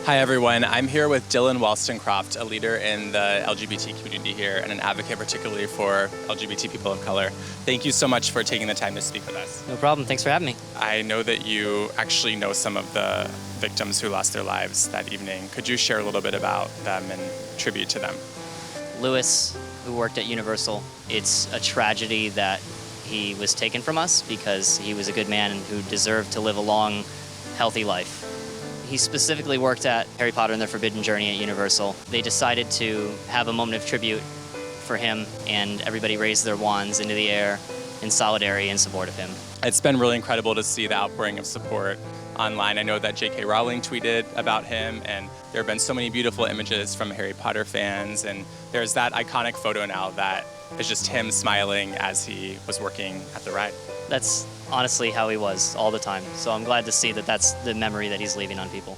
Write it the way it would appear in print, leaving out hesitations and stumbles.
Hi everyone, I'm here with Dylan Welstoncraft, a leader in the LGBT community here and an advocate particularly for LGBT people of color. Thank you so much for taking the time to speak with us. No problem, thanks for having me. I know that you actually know some of the victims who lost their lives that evening. Could you share a little bit about them and tribute to them? Lewis, who worked at Universal, it's a tragedy that he was taken from us because he was a good man who deserved to live a long, healthy life. He specifically worked at Harry Potter and the Forbidden Journey at Universal. They decided to have a moment of tribute for him, and everybody raised their wands into the air in solidarity in support of him. It's been really incredible to see the outpouring of support online. I know that J.K. Rowling tweeted about him, and there have been so many beautiful images from Harry Potter fans, and there's that iconic photo now that is just him smiling as he was working at the ride. That's honestly how he was all the time, so I'm glad to see that that's the memory that he's leaving on people.